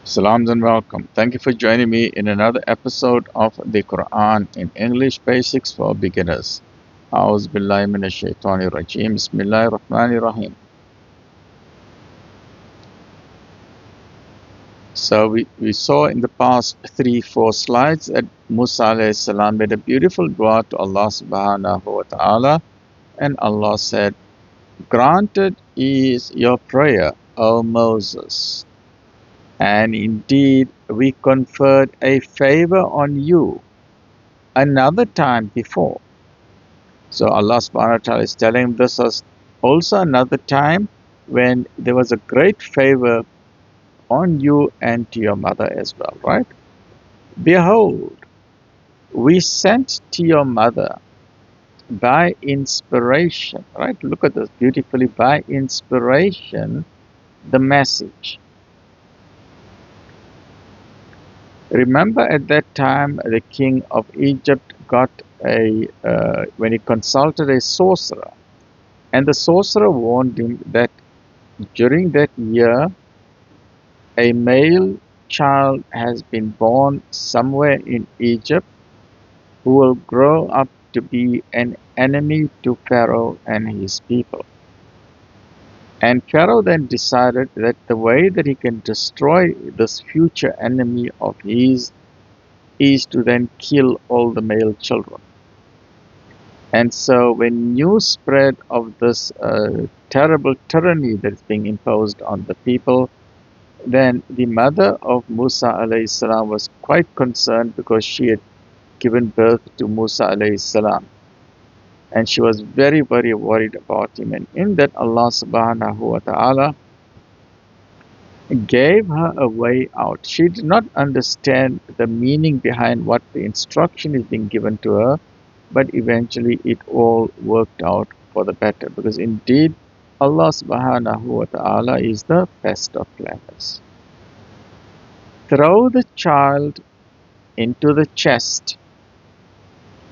Salams and welcome. Thank you for joining me in another episode of the Quran in English Basics for Beginners. A'udhu billahi minash shaitani rajim. Bismillahir Rahmanir Rahim. So we saw in the past 3-4 slides that Musa alayhi salam made a beautiful dua to Allah subhanahu wa ta'ala, and Allah said, "Granted is your prayer, O Moses. And indeed, we conferred a favor on you another time before." So Allah subhanahu wa ta'ala is telling him this was also another time when there was a great favor on you and to your mother as well, right? Behold, we sent to your mother by inspiration, right? Look at this beautifully, by inspiration, the message. Remember at that time, the king of Egypt got when he consulted a sorcerer, and the sorcerer warned him that during that year, a male child has been born somewhere in Egypt who will grow up to be an enemy to Pharaoh and his people. And Pharaoh then decided that the way that he can destroy this future enemy of his is to then kill all the male children. And so when news spread of this terrible tyranny that's being imposed on the people, then the mother of Musa alayhi salam was quite concerned because she had given birth to Musa alayhi salam. And she was very, very worried about him. And in that, Allah subhanahu wa ta'ala gave her a way out. She did not understand the meaning behind what the instruction is being given to her, but eventually it all worked out for the better, because indeed Allah subhanahu wa ta'ala is the best of planners. Throw the child into the chest,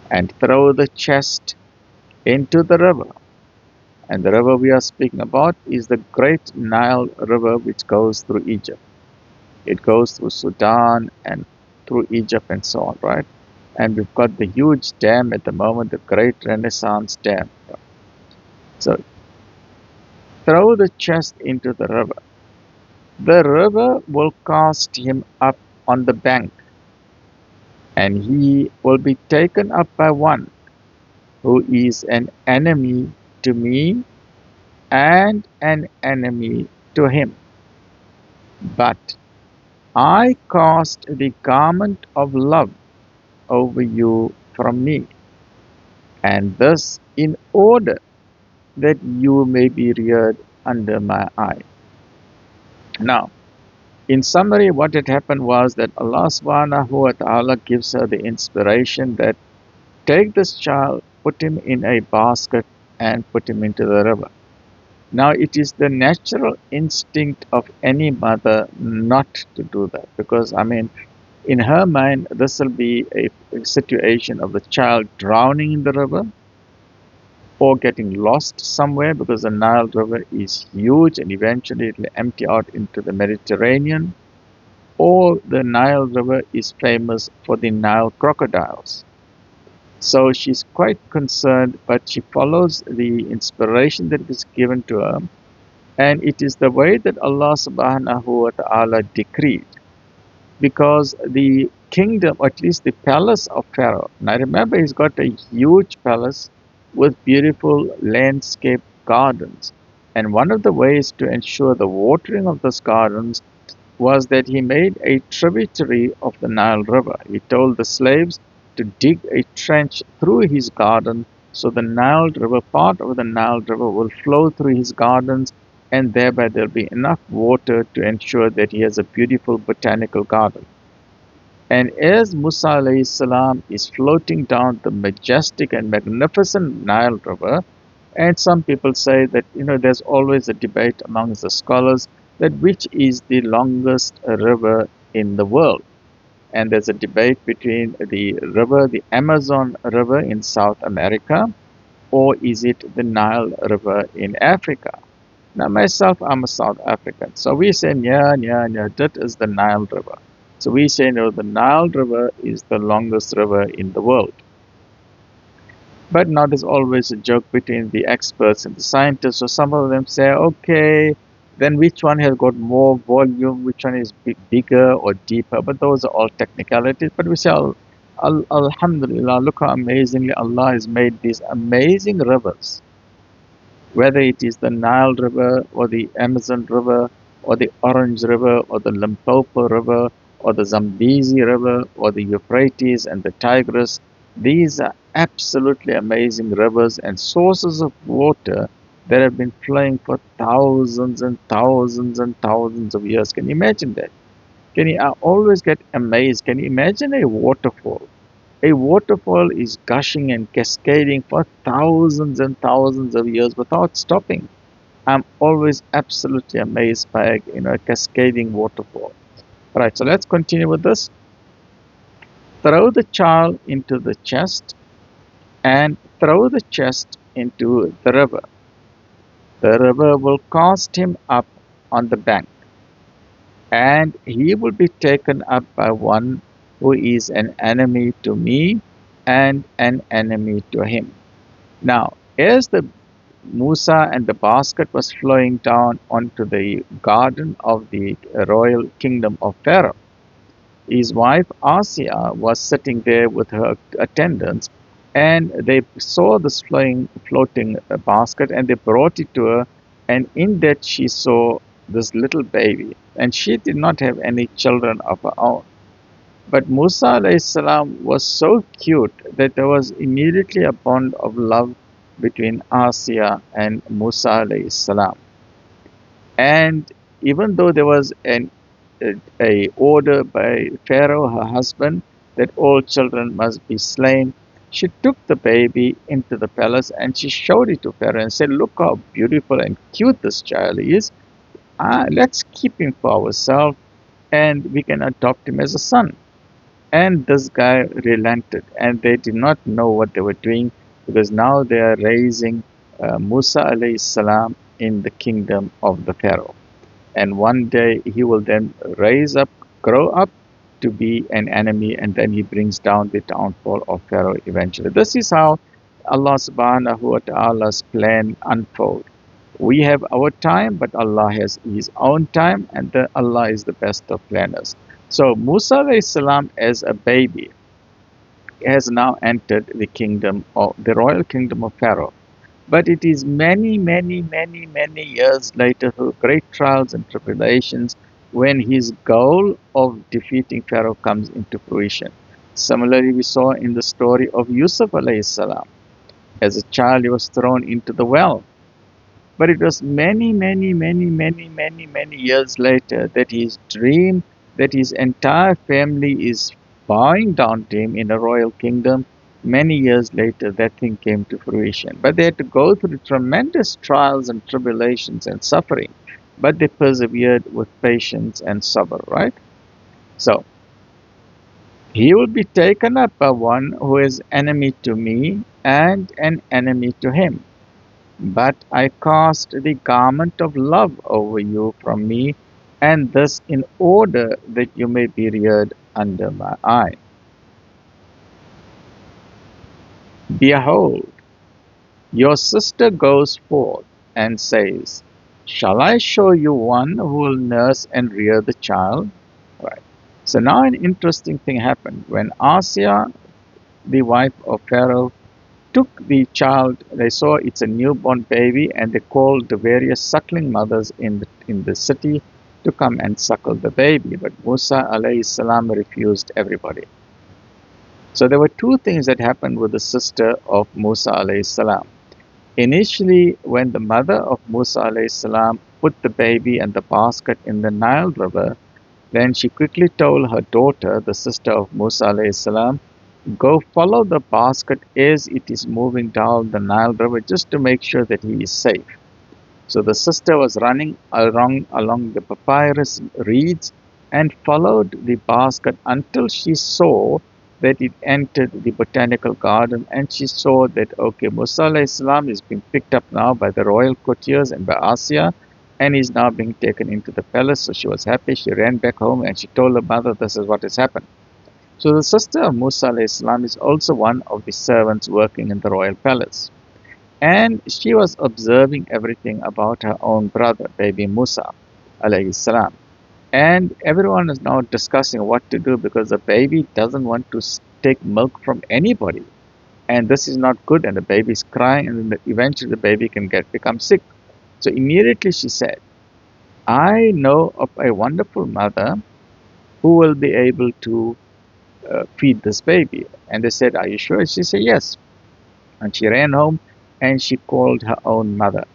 and throw the chest into the river. And the river we are speaking about is the great Nile River, which goes through Egypt. It goes through Sudan and through Egypt and so on, right? And we've got the huge dam at the moment, the Great Renaissance Dam. So throw the chest into the river. The river will cast him up on the bank, and he will be taken up by one who is an enemy to me and an enemy to him. But I cast the garment of love over you from me, and this in order that you may be reared under my eye. Now, in summary, what had happened was that Allah subhanahu wa ta'ala gives her the inspiration that take this child, put him in a basket, and put him into the river. Now, it is the natural instinct of any mother not to do that, because, in her mind, this will be a situation of the child drowning in the river or getting lost somewhere, because the Nile River is huge and eventually it will empty out into the Mediterranean, or the Nile River is famous for the Nile crocodiles. So she's quite concerned, but she follows the inspiration that is given to her, and it is the way that Allah subhanahu wa ta'ala decreed, because the kingdom, or at least the palace of Pharaoh, now remember he's got a huge palace with beautiful landscape gardens, and one of the ways to ensure the watering of those gardens was that he made a tributary of the Nile River. He told the slaves to dig a trench through his garden, so the Nile River, part of the Nile River, will flow through his gardens, and thereby there'll be enough water to ensure that he has a beautiful botanical garden. And as Musa alayhi salam is floating down the majestic and magnificent Nile River, and some people say that, there's always a debate amongst the scholars that which is the longest river in the world. And there's a debate between the Amazon River in South America, or is it the Nile River in Africa? Now myself, I'm a South African. So we say, yeah, yeah, yeah, that is the Nile River. So we say, no, the Nile River is the longest river in the world. But now there's always a joke between the experts and the scientists. So some of them say, okay, then which one has got more volume, which one is bigger or deeper? But those are all technicalities. But we say, Alhamdulillah, look how amazingly Allah has made these amazing rivers, whether it is the Nile River or the Amazon River or the Orange River or the Limpopo River or the Zambezi River or the Euphrates and the Tigris. These are absolutely amazing rivers and sources of water that have been flowing for thousands and thousands and thousands of years. Can you imagine that? I always get amazed. Can you imagine a waterfall? A waterfall is gushing and cascading for thousands and thousands of years without stopping. I'm always absolutely amazed by a cascading waterfall. Right, so let's continue with this. Throw the child into the chest and throw the chest into the river. The river will cast him up on the bank, and he will be taken up by one who is an enemy to me and an enemy to him. Now, as the Musa and the basket was flowing down onto the garden of the royal kingdom of Pharaoh, his wife Asiya was sitting there with her attendants, and they saw this floating basket, and they brought it to her, and in that she saw this little baby, and she did not have any children of her own. But Musa alayhi salam was so cute that there was immediately a bond of love between Asiya and Musa alayhi salam. And even though there was a order by Pharaoh, her husband, that all children must be slain, she took the baby into the palace and she showed it to Pharaoh and said, look how beautiful and cute this child is. Let's keep him for ourselves and we can adopt him as a son. And this guy relented, and they did not know what they were doing, because now they are raising Musa alayhi salam in the kingdom of the Pharaoh. And one day he will then grow up to be an enemy, and then he brings down the downfall of Pharaoh eventually. This is how Allah subhanahu wa ta'ala's plan unfold. We have our time, but Allah has His own time, and Allah is the best of planners. So Musa alayhi salam as a baby has now entered the kingdom of the royal kingdom of Pharaoh. But it is many, many, many, many years later, through great trials and tribulations, when his goal of defeating Pharaoh comes into fruition. Similarly, we saw in the story of Yusuf alayhi salam. As a child, he was thrown into the well. But it was many, many, many, many, many, many years later that his dream that his entire family is bowing down to him in a royal kingdom, many years later that thing came to fruition. But they had to go through tremendous trials and tribulations and suffering, but they persevered with patience and sabr, right? So, he will be taken up by one who is enemy to me and an enemy to him. But I cast the garment of love over you from me, and this in order that you may be reared under my eye. Behold, your sister goes forth and says, shall I show you one who will nurse and rear the child? Right. So now an interesting thing happened. When Asiya, the wife of Pharaoh, took the child, they saw it's a newborn baby, and they called the various suckling mothers in the city to come and suckle the baby. But Musa alayhi salam refused everybody. So there were two things that happened with the sister of Musa alayhi salam. Initially, when the mother of Musa alayhi salam put the baby and the basket in the Nile River, then she quickly told her daughter, the sister of Musa alayhi salam, go follow the basket as it is moving down the Nile River just to make sure that he is safe. So the sister was running along the papyrus reeds and followed the basket until she saw that it entered the botanical garden, and she saw that, okay, Musa alayhi salam is being picked up now by the royal courtiers and by Asiya, and is now being taken into the palace. So she was happy. She ran back home and she told her mother, this is what has happened. So the sister of Musa alayhi salam is also one of the servants working in the royal palace. And she was observing everything about her own brother, baby Musa alayhi salam. And everyone is now discussing what to do because the baby doesn't want to take milk from anybody. And this is not good, and the baby is crying, and then eventually the baby can become sick. So immediately she said, I know of a wonderful mother who will be able to feed this baby. And they said, are you sure? She said, yes. And she ran home and she called her own mother.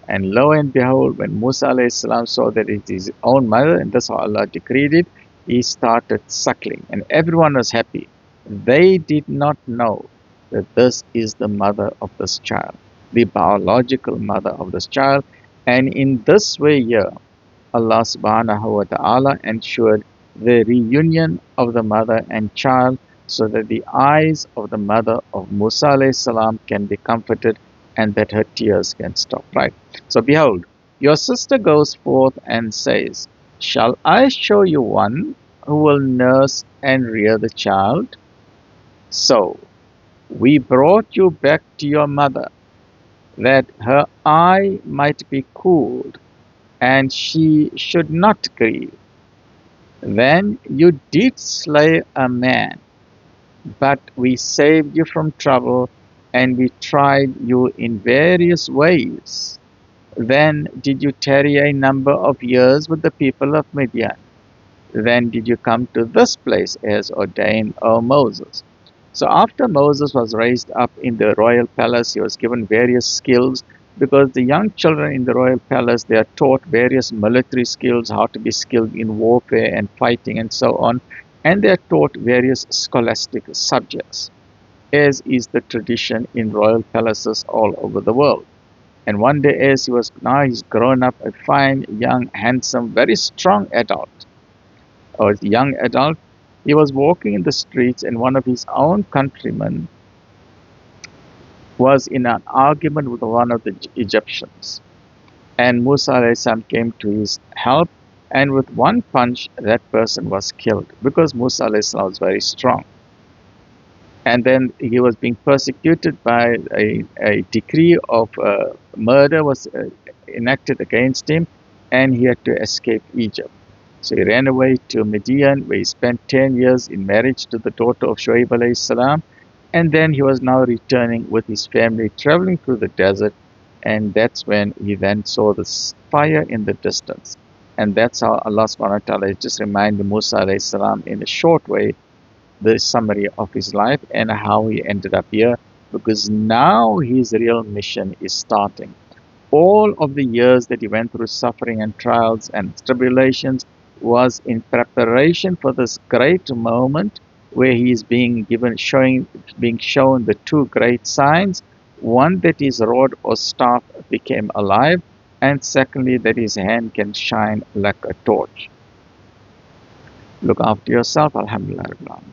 And lo and behold, when Musa alayhi salam saw that it is his own mother, and that's how Allah decreed it, he started suckling. And everyone was happy. They did not know that this is the mother of this child, the biological mother of this child. And in this way here, Allah subhanahu wa ta'ala ensured the reunion of the mother and child, so that the eyes of the mother of Musa alayhi salam can be comforted and that her tears can stop. Right. So behold, your sister goes forth and says, shall I show you one who will nurse and rear the child? So we brought you back to your mother, that her eye might be cooled and she should not grieve. Then you did slay a man, but we saved you from trouble, and we tried you in various ways. Then did you tarry a number of years with the people of Midian. Then did you come to this place as ordained, O Moses. So after Moses was raised up in the royal palace, he was given various skills, because the young children in the royal palace, they are taught various military skills, how to be skilled in warfare and fighting and so on. And they are taught various scholastic subjects, as is the tradition in royal palaces all over the world. And one day, as he's grown up, a fine, young, handsome, very strong adult, or young adult, he was walking in the streets, and one of his own countrymen was in an argument with one of the Egyptians. And Musa alayhi salam came to his help, and with one punch, that person was killed, because Musa alayhi salam was very strong. And then he was being persecuted by a decree of murder was enacted against him, and he had to escape Egypt. So he ran away to Midian, where he spent 10 years in marriage to the daughter of Shuaib alayhi salam. And then he was now returning with his family, traveling through the desert. And that's when he then saw this fire in the distance. And that's how Allah subhanahu wa ta'ala just reminded Musa alayhi salam in a short way the summary of his life and how he ended up here, because now his real mission is starting. All of the years that he went through suffering and trials and tribulations was in preparation for this great moment where he is being shown the two great signs. One, that his rod or staff became alive, and secondly, that his hand can shine like a torch. Look after yourself. Alhamdulillah.